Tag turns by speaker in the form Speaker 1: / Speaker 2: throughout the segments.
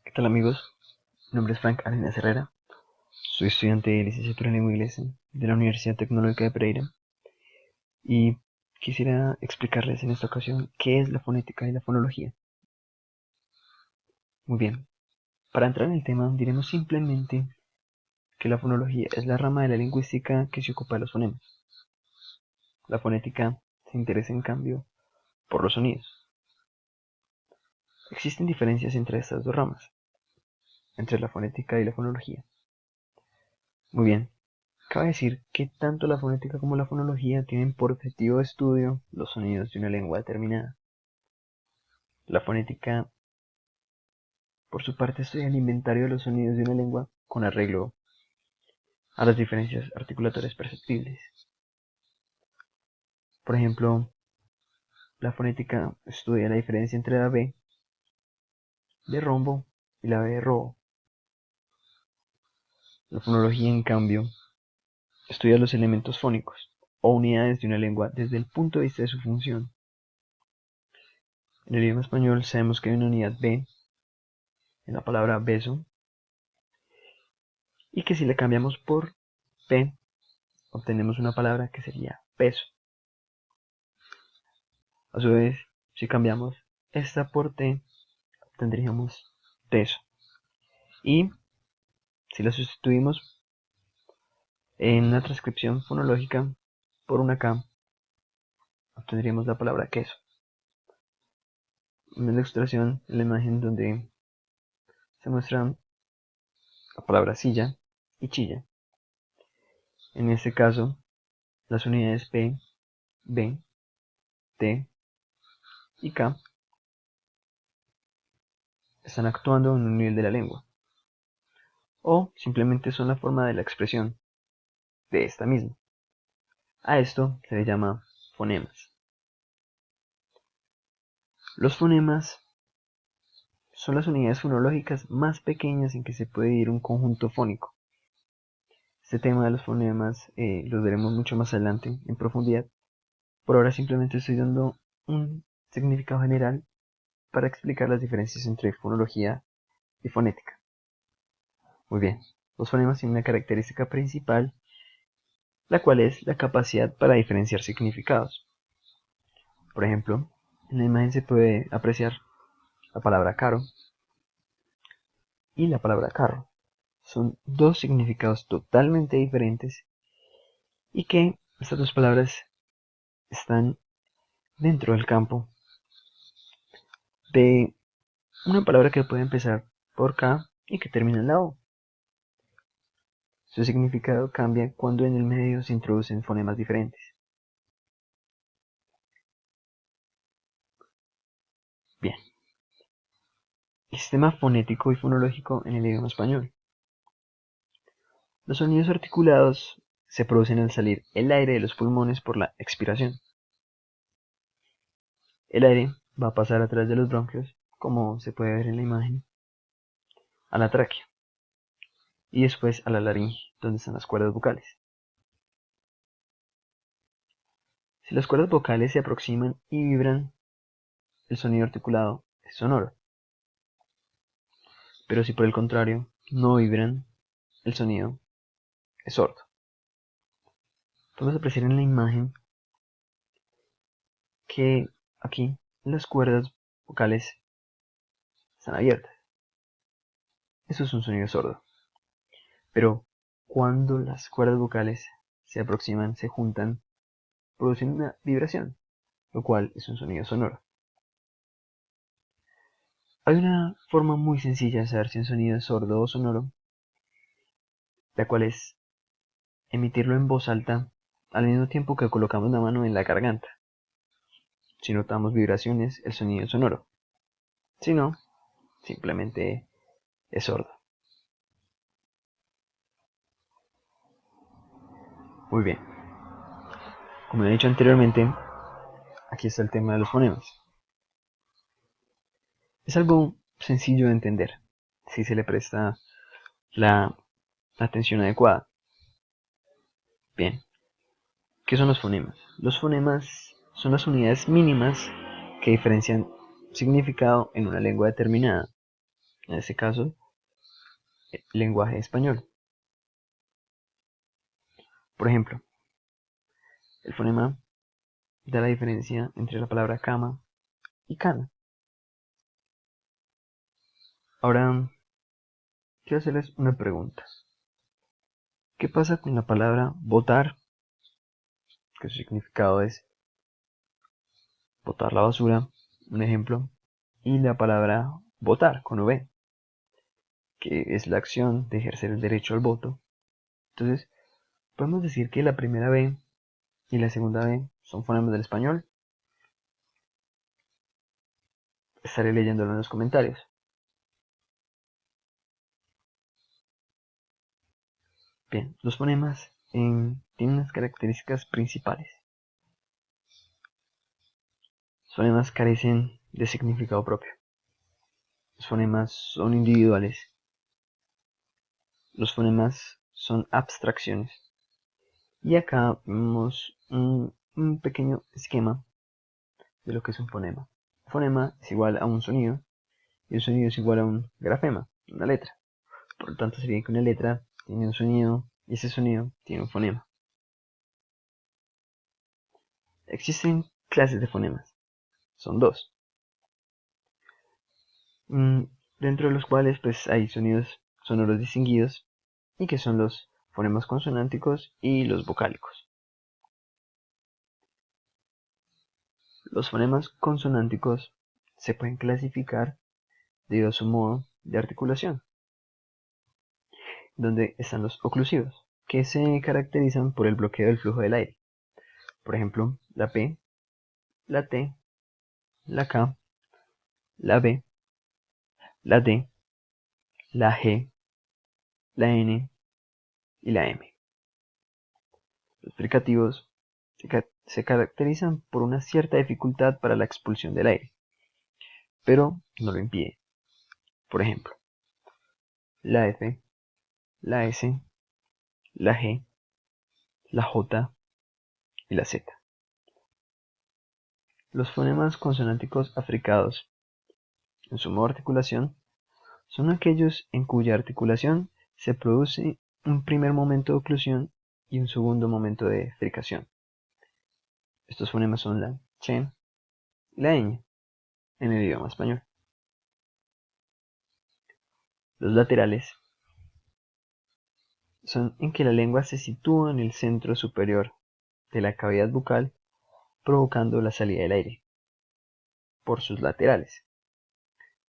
Speaker 1: ¿Qué tal amigos? Mi nombre es Frank Arenas Herrera, soy estudiante de licenciatura en lengua inglesa de la Universidad Tecnológica de Pereira y quisiera explicarles en esta ocasión qué es la fonética y la fonología. Muy bien, para entrar en el tema diremos simplemente que la fonología es la rama de la lingüística que se ocupa de los fonemas. La fonética se interesa en cambio por los sonidos. Existen diferencias entre estas dos ramas, entre la fonética y la fonología. Muy bien, cabe decir que tanto la fonética como la fonología tienen por objetivo de estudio los sonidos de una lengua determinada. La fonética, por su parte, estudia el inventario de los sonidos de una lengua con arreglo a las diferencias articulatorias perceptibles. Por ejemplo, la fonética estudia la diferencia entre la B de rombo y la B de robo. La fonología, en cambio, estudia los elementos fónicos o unidades de una lengua desde el punto de vista de su función. En el idioma español sabemos que hay una unidad B en la palabra beso y que si la cambiamos por P obtenemos una palabra que sería peso. A su vez, si cambiamos esta por T obtendríamos teso. Y si la sustituimos en una transcripción fonológica por una K obtendríamos la palabra queso. En la ilustración, en la imagen donde se muestra la palabra silla y chilla. En este caso, las unidades P, B, T y K están actuando en un nivel de la lengua, o simplemente son la forma de la expresión de esta misma. A esto se le llama fonemas. Los fonemas son las unidades fonológicas más pequeñas en que se puede dividir un conjunto fónico. Este tema de los fonemas lo veremos mucho más adelante en profundidad. Por ahora simplemente estoy dando un significado general para explicar las diferencias entre fonología y fonética. Muy bien, los fonemas tienen una característica principal, la cual es la capacidad para diferenciar significados. Por ejemplo, en la imagen se puede apreciar la palabra caro y la palabra carro. Son dos significados totalmente diferentes y que estas dos palabras están dentro del campo de una palabra que puede empezar por K y que termina en la O. Su significado cambia cuando en el medio se introducen fonemas diferentes. Bien, el sistema fonético y fonológico en el idioma español. Los sonidos articulados se producen al salir el aire de los pulmones por la expiración. El aire va a pasar a través de los bronquios, como se puede ver en la imagen, a la tráquea y después a la laringe, donde están las cuerdas vocales. Si las cuerdas vocales se aproximan y vibran, el sonido articulado es sonoro. Pero si por el contrario no vibran, el sonido es sordo. Podemos apreciar en la imagen que aquí las cuerdas vocales están abiertas. Eso es un sonido sordo. Pero cuando las cuerdas vocales se aproximan, se juntan, producen una vibración, lo cual es un sonido sonoro. Hay una forma muy sencilla de saber si un sonido es sordo o sonoro, la cual es emitirlo en voz alta al mismo tiempo que colocamos la mano en la garganta. Si notamos vibraciones, el sonido es sonoro. Si no, simplemente es sordo. Muy bien. Como he dicho anteriormente, aquí está el tema de los fonemas. Es algo sencillo de entender si se le presta la atención adecuada. Bien, ¿qué son los fonemas? Los fonemas son las unidades mínimas que diferencian significado en una lengua determinada. en este caso, lenguaje español. Por ejemplo, el fonema da la diferencia entre la palabra cama y cana. Ahora, quiero hacerles una pregunta. ¿Qué pasa con la palabra botar? Que su significado es botar la basura, un ejemplo, y la palabra votar con V, que es la acción de ejercer el derecho al voto. Entonces, podemos decir que la primera B y la segunda B son fonemas del español. Estaré leyéndolo en los comentarios. Bien, los fonemas tienen unas características principales. Los fonemas carecen de significado propio. Los fonemas son individuales. Los fonemas son abstracciones. Y acá vemos un pequeño esquema de lo que es un fonema. Un fonema es igual a un sonido y un sonido es igual a un grafema, una letra. Por lo tanto, sería que una letra tiene un sonido y ese sonido tiene un fonema. Existen clases de fonemas. Son dos. Dentro de los cuales pues hay sonidos sonoros distinguidos y que son los fonemas consonánticos y los vocálicos. Los fonemas consonánticos se pueden clasificar debido a su modo de articulación, donde están los oclusivos, que se caracterizan por el bloqueo del flujo del aire. Por ejemplo, la P, la T, la K, la B, la D, la G, la N y la M. Los fricativos se caracterizan por una cierta dificultad para la expulsión del aire, pero no lo impide. Por ejemplo, la F, la S, la G, la J y la Z. Los fonemas consonánticos africados, en su modo de articulación, son aquellos en cuya articulación se produce un primer momento de oclusión y un segundo momento de fricación. Estos fonemas son la ch y la ñ en el idioma español. Los laterales son en que la lengua se sitúa en el centro superior de la cavidad bucal, provocando la salida del aire por sus laterales.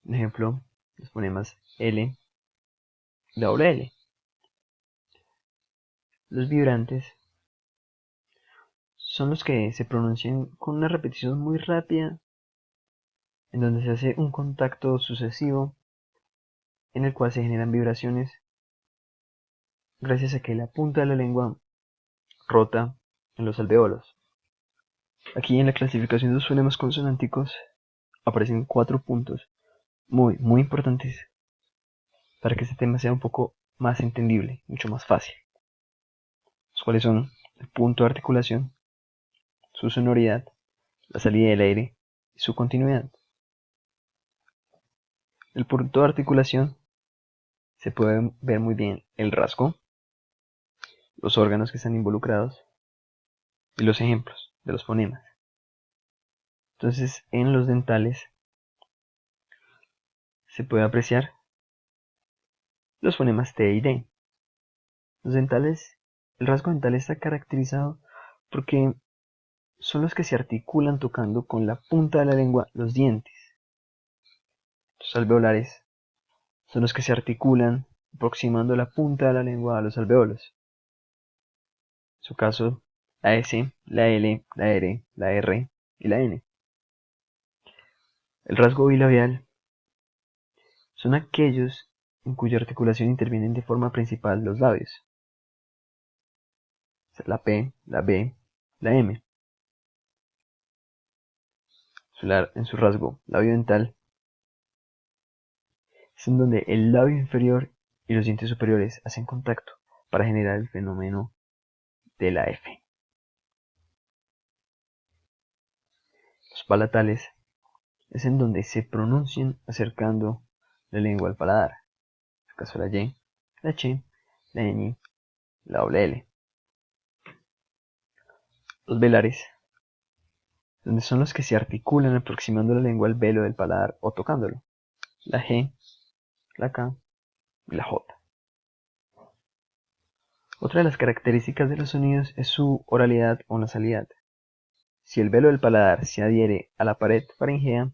Speaker 1: Un ejemplo, los fonemas L y la doble L. Los vibrantes son los que se pronuncian con una repetición muy rápida, en donde se hace un contacto sucesivo en el cual se generan vibraciones gracias a que la punta de la lengua rota en los alveolos. Aquí en la clasificación de los fonemas consonánticos aparecen 4 puntos muy importantes para que este tema sea un poco más entendible, mucho más fácil. Los cuales son el punto de articulación, su sonoridad, la salida del aire y su continuidad. El punto de articulación se puede ver muy bien el rasgo, los órganos que están involucrados y los ejemplos de los fonemas. Entonces, en los dentales se puede apreciar los fonemas T y D. Los dentales, el rasgo dental está caracterizado porque son los que se articulan tocando con la punta de la lengua los dientes. Los alveolares son los que se articulan aproximando la punta de la lengua a los alveolos. En su caso, la S, la L, la R, la R y la N. El rasgo bilabial son aquellos en cuya articulación intervienen de forma principal los labios. La P, la B, la M. En su rasgo labiodental es en donde el labio inferior y los dientes superiores hacen contacto para generar el fenómeno de la F. Los palatales es en donde se pronuncian acercando la lengua al paladar. En el caso de la Y, la Ch, la Ñ, la doble L. Los velares, donde son los que se articulan aproximando la lengua al velo del paladar o tocándolo. La G, la K y la J. Otra de las características de los sonidos es su oralidad o nasalidad. Si el velo del paladar se adhiere a la pared faríngea,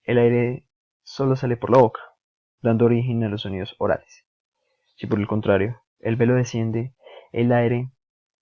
Speaker 1: el aire solo sale por la boca, dando origen a los sonidos orales. Si por el contrario, el velo desciende, el aire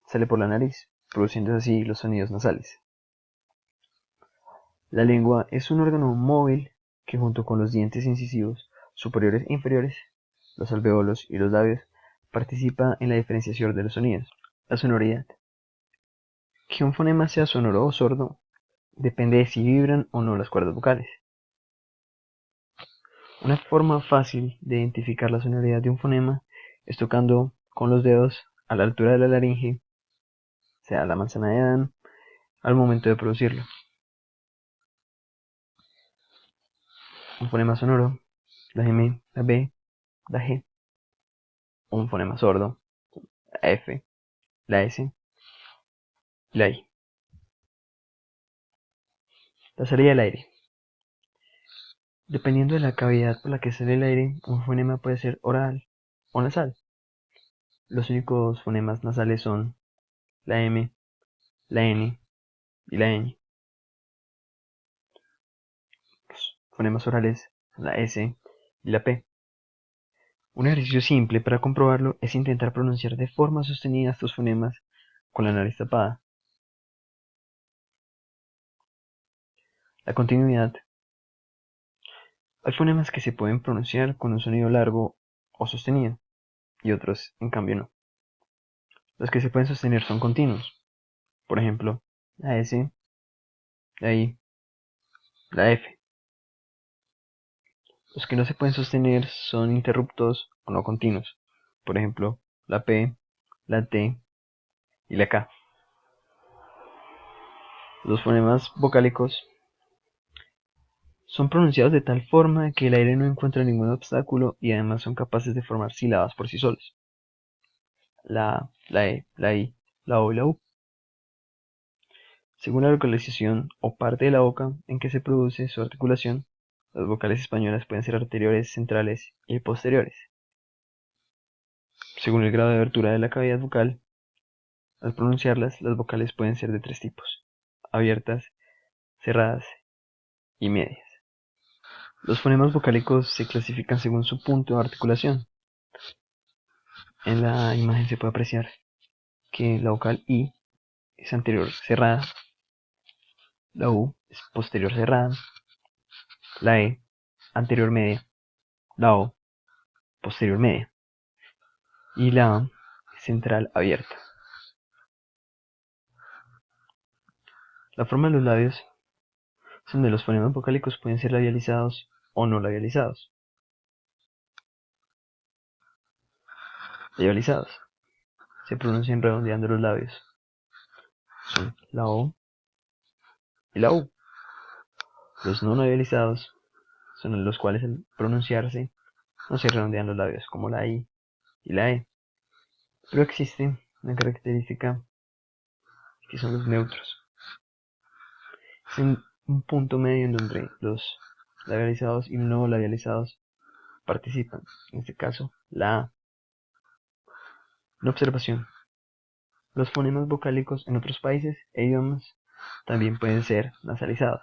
Speaker 1: sale por la nariz, produciendo así los sonidos nasales. La lengua es un órgano móvil que junto con los dientes incisivos superiores e inferiores, los alveolos y los labios, participa en la diferenciación de los sonidos. La sonoridad. Que un fonema sea sonoro o sordo depende de si vibran o no las cuerdas vocales. Una forma fácil de identificar la sonoridad de un fonema es tocando con los dedos a la altura de la laringe, o sea, la manzana de Adán, al momento de producirlo. Un fonema sonoro, la M, la B, la G. Un fonema sordo, la F, la S y la I. La salida del aire. Dependiendo de la cavidad por la que sale el aire, un fonema puede ser oral o nasal. Los únicos fonemas nasales son la M, la N y la ñ. Los fonemas orales son la S y la P. Un ejercicio simple para comprobarlo es intentar pronunciar de forma sostenida estos fonemas con la nariz tapada. La continuidad. Hay fonemas que se pueden pronunciar con un sonido largo o sostenido, y otros, en cambio, no. Los que se pueden sostener son continuos. Por ejemplo, la S, la I, la F. Los que no se pueden sostener son interruptos o no continuos. Por ejemplo, la P, la T y la K. Los fonemas vocálicos son pronunciados de tal forma que el aire no encuentra ningún obstáculo y además son capaces de formar sílabas por sí solos. La A, la E, la I, la O y la U. Según la localización o parte de la boca en que se produce su articulación, las vocales españolas pueden ser anteriores, centrales y posteriores. Según el grado de abertura de la cavidad vocal, al pronunciarlas, las vocales pueden ser de tres tipos: abiertas, cerradas y medias. Los fonemas vocálicos se clasifican según su punto de articulación. En la imagen se puede apreciar que la vocal I es anterior cerrada, la U es posterior cerrada, la E anterior media, la O posterior media y la A central abierta. La forma de los labios es donde los fonemas vocálicos pueden ser labializados o no labializados. Labializados. Se pronuncian redondeando los labios. Son la O y la U. Los no labializados son los cuales al pronunciarse no se redondean los labios, como la I y la E. Pero existe una característica que son los neutros. Es un punto medio en donde los labializados y no labializados participan. En este caso, la A. Una observación. Los fonemas vocálicos en otros países e idiomas también pueden ser nasalizados.